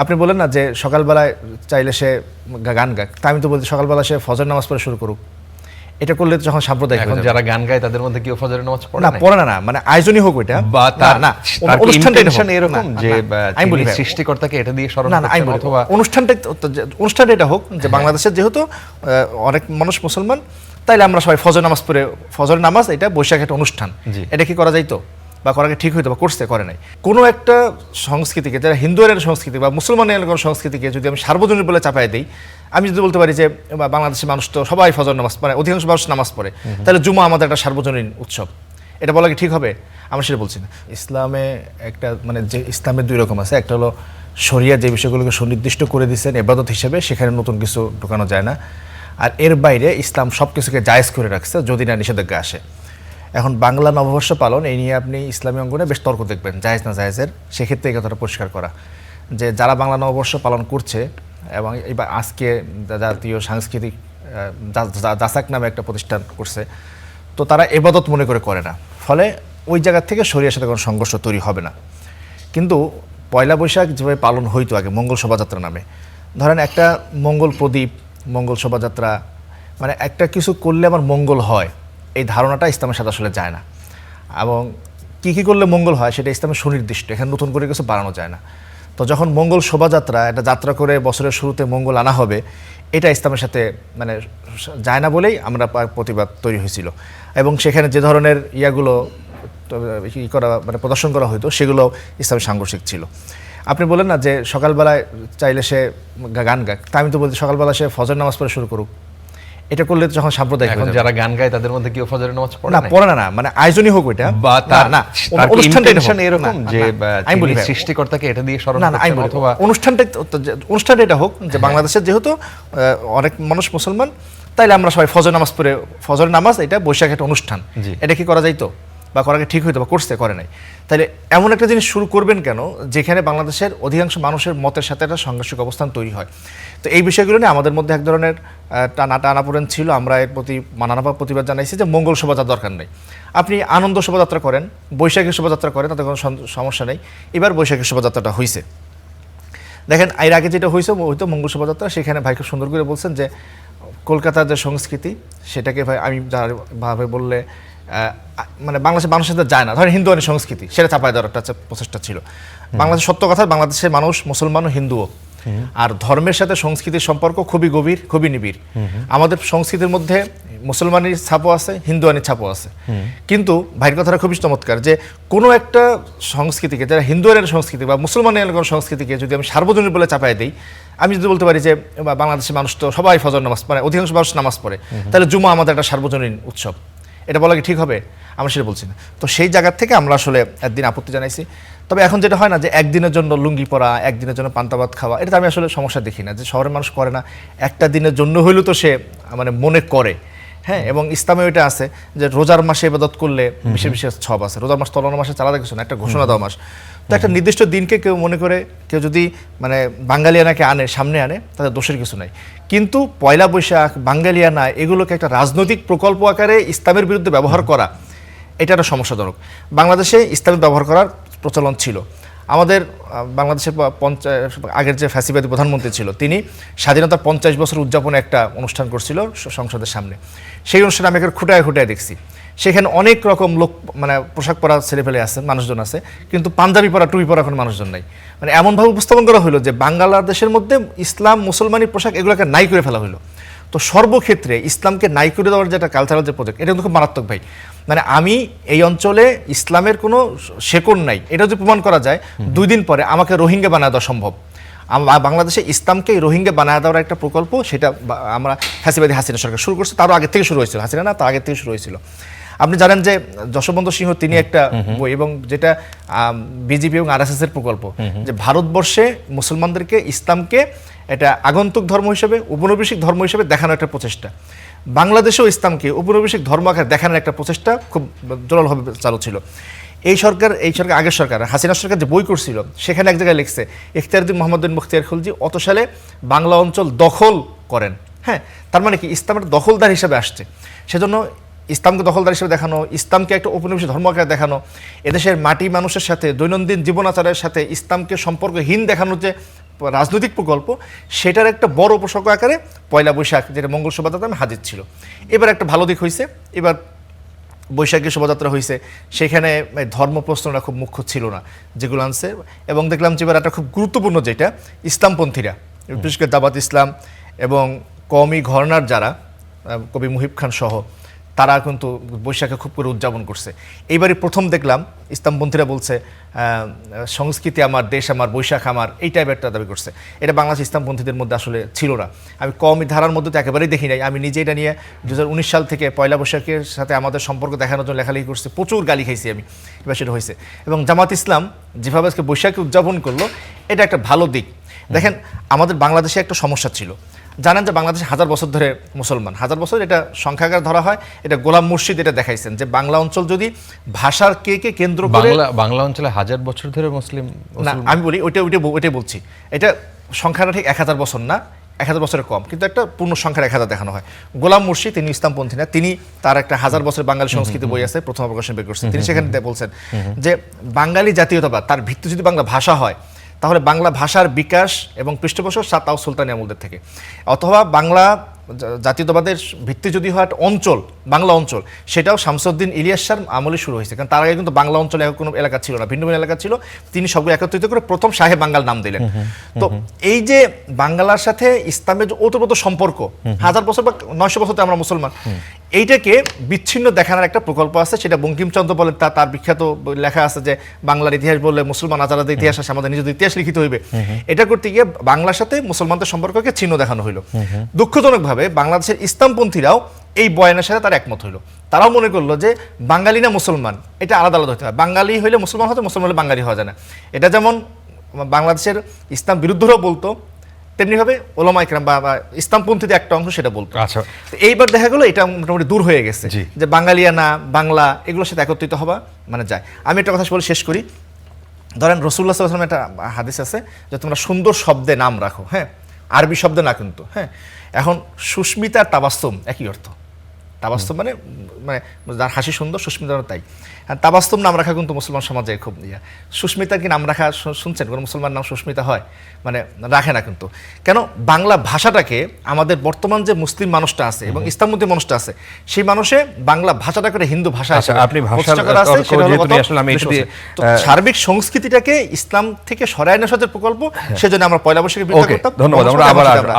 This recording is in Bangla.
আপনি বলেন না যে সকালবেলায় চাইলে সে গান গাক, তা আমি তো বলছি সকালবেলা সে ফজর নামাজ পড়ে শুরু করুক। এটা করলে তো যখন সাম্প্রদায়িক এখন যারা গান গায় তাদের মধ্যে কেউ ফজরের নামাজ পড়ে না, পড়ে না, মানে আয়োজনই হোক ওইটা বা তার না অনুষ্ঠানটা এরকম যে আমি বলি সৃষ্টিকর্তাকে এটা দিয়ে স্মরণ না না আমি করছেন, বলি অথবা অনুষ্ঠানটা এটা হোক যে বাংলাদেশের যেহেতু অনেক মানুষ মুসলমান, তাইলে আমরা সবাই ফজর নামাজ পড়ে, ফজর নামাজ এটা বৈশাখ একটা অনুষ্ঠান, এটা কি করা যাইতো বা করাকে ঠিক হইতো বা করছে, করে নাই। কোনো একটা সংস্কৃতিকে, যারা হিন্দুদের সংস্কৃতি বা মুসলমানের কোনো সংস্কৃতিকে যদি আমি সার্বজনীন বলে চাপাই দিই, আমি যদি বলতে পারি যে বাংলাদেশের মানুষ তো সবাই ফজর নামাজ পড়ে, অধিকাংশ মানুষ নামাজ পড়ে, তাহলে জুমা আমাদের একটা সার্বজনীন উৎসব, এটা বলা কি ঠিক হবে? আমরা সেটা বলছি না। ইসলামে একটা মানে যে ইসলামের দুই রকম আছে, একটা হলো শরিয়া যে বিষয়গুলোকে সুনির্দিষ্ট করে দিচ্ছেন ইবাদত হিসেবে, সেখানে নতুন কিছু ঢোকানো যায় না। আর এর বাইরে ইসলাম সব কিছুকে জায়েজ করে রাখছে যদি না নিষেধাজ্ঞা আসে। এখন বাংলা নববর্ষ পালন এই নিয়ে আপনি ইসলামী অঙ্গনে বেশ তর্ক দেখবেন, জায়েজ না জায়েজের। সেক্ষেত্রে এই কথাটা পরিষ্কার করা যে যারা বাংলা নববর্ষ পালন করছে, এবং এবার আজকে জাতীয় সাংস্কৃতিক জাসাক নামে একটা প্রতিষ্ঠান করছে, তো তারা ইবাদত মনে করে না, ফলে ওই জায়গা থেকে শরীরের সাথে কোনো সংঘর্ষ তৈরি হবে না। কিন্তু পয়লা বৈশাখ যেভাবে পালন হইতো আগে মঙ্গল শোভাযাত্রা নামে, ধরেন একটা মঙ্গল প্রদীপ, মঙ্গল শোভাযাত্রা, মানে একটা কিছু করলে আমার মঙ্গল হয়, এই ধারণাটা ইসলামের সাথে আসলে যায় না। এবং কী করলে মঙ্গল হয় সেটা ইসলামের সুনির্দিষ্ট, এখানে নতুন করে কিছু বাড়ানো যায় না। তো যখন মঙ্গল শোভাযাত্রা, একটা যাত্রা করে বছরের শুরুতে মঙ্গল আনা হবে, এটা ইসলামের সাথে মানে যায় না বলেই আমরা প্রতিবাদ তৈরি হয়েছিল। এবং সেখানে যে ধরনের ইয়াগুলো করা মানে প্রদর্শন করা হতো, সেগুলো ইসলামের সাংঘর্ষিক ছিল। আপনি বলেন না যে সকালবেলায় চাইলে সে গান গাক, তা আমি তো বলছি সকালবেলা সে ফজর নামাজ পড়ে শুরু করুক। এটা করলে তো যখন সাম্প্রদায়িক, এখন যারা গান গায় তাদের মধ্যে কেউ ফজরের নামাজ পড়ে না, মানে আয়োজনই হোক ওইটা বা তার অনুষ্ঠানটা এরকম যে আমি বলি সৃষ্টিকর্তাকে এটা দিয়ে স্মরণ করছেন, অথবা অনুষ্ঠানটা এটা হোক যে বাংলাদেশের যেহেতু অনেক মানুষ মুসলমান, তাইলে আমরা সবাই ফজর নামাজ পড়ে, ফজর নামাজ এটা বৈশাখ একটা অনুষ্ঠান, এটা কি করা যাইতো বা করাকে ঠিক হইতো বা করছে, করে নাই। তাহলে এমন একটা জিনিস শুরু করবেন কেন যেখানে বাংলাদেশের অধিকাংশ মানুষের মতের সাথে একটা সাংঘর্ষিক অবস্থান তৈরি হয়? তো এই বিষয়গুলো নিয়ে আমাদের মধ্যে এক ধরনের টানাপোড়েন ছিল। আমরা এর প্রতি মানানবা প্রতিবাদ জানাইছি যে মঙ্গল শোভাযাত্রা দরকার নেই, আপনি আনন্দ শোভাযাত্রা করেন, বৈশাখী শোভাযাত্রা করেন, তাতে কোনো সমস্যা নেই। এবার বৈশাখী শোভাযাত্রাটা হয়েছে, দেখেন এর আগে যেটা হয়েছে হয়তো মঙ্গল শোভাযাত্রা, সেখানে ভাই খুব সুন্দর করে বলছেন যে কলকাতার যে সংস্কৃতি সেটাকে ভাই আমি ভাবে বললে মানে বাংলাদেশের মানুষের সাথে যায় না, ধরেন হিন্দুয়ানি সংস্কৃতি সেটা চাপায় দেওয়ার একটা প্রচেষ্টা ছিল। বাংলাদেশের সত্য কথা, বাংলাদেশের মানুষ মুসলমান ও হিন্দুও, আর ধর্মের সাথে সংস্কৃতির সম্পর্ক খুবই গভীর, খুবই নিবিড়। আমাদের সংস্কৃতির মধ্যে মুসলমানের ছাপও আছে, হিন্দুয়ানির ছাপও আছে। কিন্তু ভাইয়ের কথাটা খুবই চমৎকার যে কোনো একটা সংস্কৃতিকে, যারা হিন্দুয়ানের সংস্কৃতি বা মুসলমানের কোনো সংস্কৃতিকে যদি আমি সার্বজনীন বলে চাপাই দিই, আমি যদি বলতে পারি যে বাংলাদেশের মানুষ তো সবাই ফজর নামাজ পড়ে, অধিকাংশ মানুষ নামাজ পড়ে, তাহলে জুমা আমাদের একটা সার্বজনীন উৎসব, এটা বলা কি ঠিক হবে? আমরা সেটা বলছি না। তো সেই জায়গা থেকে আমরা আসলে একদিন আপত্তি জানাইছি। তবে এখন যেটা হয় না যে একদিনের জন্য লুঙ্গি পরা, একদিনের জন্য পান্তাবাদ খাওয়া, এটা আমি আসলে সমস্যা দেখি না। যে শহরের মানুষ করে না, একটা দিনের জন্য হইলেও তো সে মানে মনে করে, হ্যাঁ। এবং ইসলামে ওইটা আছে যে রোজার মাসে ইবাদত করলে বিশেষ বিশেষ ছব আছে, রোজার মাস তলানো মাসে চালাতে কিছু না, একটা ঘোষণা দেওয়া মাস। তো একটা নির্দিষ্ট দিনকে কেউ মনে করে, কেউ যদি মানে বাঙালিয়ানাকে আনে, সামনে আনে, তাদের দোষের কিছু নাই। কিন্তু পয়লা বৈশাখ, বাঙালিয়ানা, এগুলোকে একটা রাজনৈতিক প্রকল্প আকারে ইসলামের বিরুদ্ধে ব্যবহার করা, এটা একটা সমস্যাজনক। বাংলাদেশে ইসলামের ব্যবহার করার প্রচলন ছিল। আমাদের বাংলাদেশের আগের যে ফ্যাসিবাদী প্রধানমন্ত্রী ছিল, তিনি স্বাধীনতার 50 বছর উদযাপনে একটা অনুষ্ঠান করছিল সংসদের সামনে। সেই অনুষ্ঠানে আমি একটা খুঁটায় দেখছি, সেখানে অনেক রকম লোক মানে পোশাক পরা ছেলেপেলে আছে, মানুষজন আছে, কিন্তু পাঞ্জাবি পরা, টুপি পরা কোনো মানুষজন নাই। মানে এমনভাবে উপস্থাপন করা হলো যে বাংলাদেশের মধ্যে ইসলাম, মুসলমানি পোশাক এগুলোকে নাই করে ফেলা হলো। তো সর্বক্ষেত্রে ইসলামকে নাই করে দেওয়ার যেটা কালচারাল যে প্রজেক্ট, এটা কিন্তু খুব মারাত্মক ভাই। মানে আমি এই অঞ্চলে ইসলামের কোনো শেকড় নাই, এটা যদি প্রমাণ করা যায়, 2 দিন পরে আমাকে রোহিঙ্গা বানায় দেওয়া সম্ভব। বাংলাদেশে ইসলামকে রোহিঙ্গা বানায় দেওয়ার একটা প্রকল্প, সেটা আমরা ফ্যাসিবাদী হাসিনা সরকার শুরু করছে, তারও আগের থেকে শুরু হয়েছিল, হাসিনা না, তার আগের থেকে শুরু হয়েছিল। আপনি জানেন যে যশবন্ত সিংহ তিনি একটা বই, এবং যেটা বিজেপি এবং RSS এর প্রকল্প, যে ভারতবর্ষে মুসলমানদেরকে ইসলামকে এটা আগন্তুক ধর্ম হিসেবে, উপনিবেশিক ধর্ম হিসেবে দেখানোর একটা প্রচেষ্টা, বাংলাদেশেও ইসলামকে উপনিবেশিক ধর্ম আকারে দেখানোর একটা প্রচেষ্টা খুব জোরালোভাবে চালু ছিল। এই সরকার আগের সরকার, হাসিনা সরকার যে বই করছিল, সেখানে এক জায়গায় লিখছে ইখতিয়ারউদ্দিন মোহাম্মদ বিন মুখতিয়ার খলজি অত সালে বাংলা অঞ্চল দখল করেন। হ্যাঁ, তার মানে কি ইসলামের দখলদার হিসেবে আসছে। সেজন্য ইসলামকে দখলদার হিসেবে দেখানো, ইসলামকে একটা উপনিবেশিক ধর্ম আকারে দেখানো, এদেশের মাটি মানুষের সাথে দৈনন্দিন জীবনাচারের সাথে ইসলামকে সম্পর্কহীন দেখানোর যে রাজনৈতিক প্রকল্প, সেটার একটা বড় উপসর্গ আকারে পয়লা বৈশাখ, যেটা মঙ্গল শোভাযাত্রা আমি হাজির ছিল। এবার একটা ভালো দিক হয়েছে, এবার বৈশাখী শোভাযাত্রা হয়েছে, সেখানে ধর্ম প্রশ্নটা খুব মুখ্য ছিল না যেগুলো আনছে। এবং দেখলাম যে এবার একটা খুব গুরুত্বপূর্ণ যেটা ইসলামপন্থীরা, বিশেষ করে দাবাত ইসলাম এবং কওমি ঘরানার যারা কবি মুহিব খান সহ, তারা কিন্তু বৈশাখে খুব করে উদযাপন করছে। এইবারই প্রথম দেখলাম ইসলামপন্থীরা বলছে সংস্কৃতি আমার, দেশ আমার, বৈশাখ আমার, এই টাইপের একটা দাবি করছে। এটা বাংলাদেশ ইসলামপন্থীদের মধ্যে আসলে ছিল না। আমি কওমি ধারার মধ্যে তো একেবারেই দেখি নাই। আমি নিজে এটা নিয়ে 2019 সাল থেকে পয়লা বৈশাখের সাথে আমাদের সম্পর্ক দেখানোর জন্য লেখালেখি করছি, প্রচুর গালি খাইছি আমি, এবার সেটা হয়েছে। এবং জামাত ইসলাম যেভাবে আজকে বৈশাখী উদযাপন করলো, এটা একটা ভালো দিক। দেখেন, আমাদের বাংলাদেশে একটা সমস্যা ছিল, জানেন যে বাংলাদেশে 1000 বছর ধরে মুসলমান, 1000 বছর এটা সংখ্যাগার ধরা হয়। এটা গোলাম মুর্শিদ এটা দেখাইছেন যে বাংলা অঞ্চল যদি ভাষার কে কেন্দ্র করে, বাংলা অঞ্চলে 1000 বছর ধরে মুসলিম না আমি বলি ওইটাই বলছি, এটা সংখ্যাটা ঠিক 1000 বছর না, 1000 বছরের কম, কিন্তু একটা পূর্ণ সংখ্যার 1000 দেখানো হয়। গোলাম মুর্শিদ, তিনি ইসলামপন্থী না, তিনি তার একটা 1000 বছরের বাঙালি সংস্কৃতি বই আছে, প্রথম প্রকাশন বের করছেন। তিনি সেখানে বলছেন যে বাঙালি জাতীয়তাবাদ তার ভিত্তি যদি বাংলা ভাষা হয়, তাহলে বাংলা ভাষার বিকাশ এবং পৃষ্ঠপোষক তাও সুলতানি আমলদের থেকে, অথবা বাংলা জাতীয়তাবাদের ভিত্তি যদি হয় একটা অঞ্চল, বাংলা অঞ্চল, সেটাও শামসুদ্দিন ইলিয়াস শাহর আমলে শুরু হয়েছে। কারণ তার আগে কিন্তু বাংলা অঞ্চলে কোনো এলাকা ছিল না, ভিন্ন ভিন্ন এলাকা ছিল। তিনি সবগুলো একত্রিত করে প্রথম শাহে বাঙ্গাল নাম দিলেন। তো এই যে বাংলার সাথে ইসলামের যে ওতপ্রোত সম্পর্ক, 1000 বছর বা 900 বছর আমরা মুসলমান, এইটাকে বিচ্ছিন্ন দেখানোর একটা প্রকল্প আছে। সেটা বঙ্কিমচন্দ্র বলে, তার বিখ্যাত লেখা আছে যে বাংলার ইতিহাস বললে মুসলমান আজাদের ইতিহাস আছে, আমাদের নিজেদের ইতিহাস লিখিত হইবে। এটা করতে গিয়ে বাংলার সাথে মুসলমানদের সম্পর্ককে ছিন্ন দেখানো হইলো। দুঃখজনকভাবে বাংলাদেশের ইসলামপন্থীরাও এই বয়ানের সাথে তার একমত হইলো। তারাও মনে করলো যে বাঙালি না মুসলমান, এটা আলাদা আলাদা হতে হয়। বাঙালি হইলে মুসলমান হতে, মুসলমান হলে বাঙালি হওয়া যায় না। এটা যেমন বাংলাদেশের ইসলাম বিরুদ্ধরাও বলতো, তেমনিভাবে ওলামা ইকরাম বা ইসলামপন্থীদের একটা অংশ সেটা বলতো। আচ্ছা, তো এইবার দেখা গেলো এটা মোটামুটি দূর হয়ে গেছে, যে বাঙালিয়ানা, বাংলা, এগুলোর সাথে একত্রিত হওয়া মানে যায়। আমি একটা কথা বলে শেষ করি। ধরেন রাসূলুল্লাহ সাল্লাল্লাহু আলাইহি ওয়াসাল্লামের একটা হাদিস আছে যে তোমরা সুন্দর শব্দে নাম রাখো, হ্যাঁ, আরবি শব্দ না কিন্তু, হ্যাঁ। এখন সুস্মিতা আর তাবাস্সুম একই অর্থ। তাবাস্সুম মানে মানে যার হাসি সুন্দর, সুস্মিতা তাই। আর তাবাস্সুম নাম রাখা কিন্তু মুসলমান সমাজে খুব সুস্মিতা কি নাম রাখা শুনছেন? কোনো মুসলমান নাম সুস্মিতা হয়? মানে রাখে না কিন্তু। কেন? বাংলা ভাষাটাকে আমাদের বর্তমান যে মুসলিম মানুষটা আছে এবং ইসলামপন্থী মানুষটা আছে, সেই মানুষে বাংলা ভাষাটা করে হিন্দু ভাষা আপনি সার্বিক সংস্কৃতিটাকে ইসলাম থেকে সরায় আনার সাথে প্রকল্প, সেজন্য আমরা পয়লা বৈশাখে ধন্যবাদ।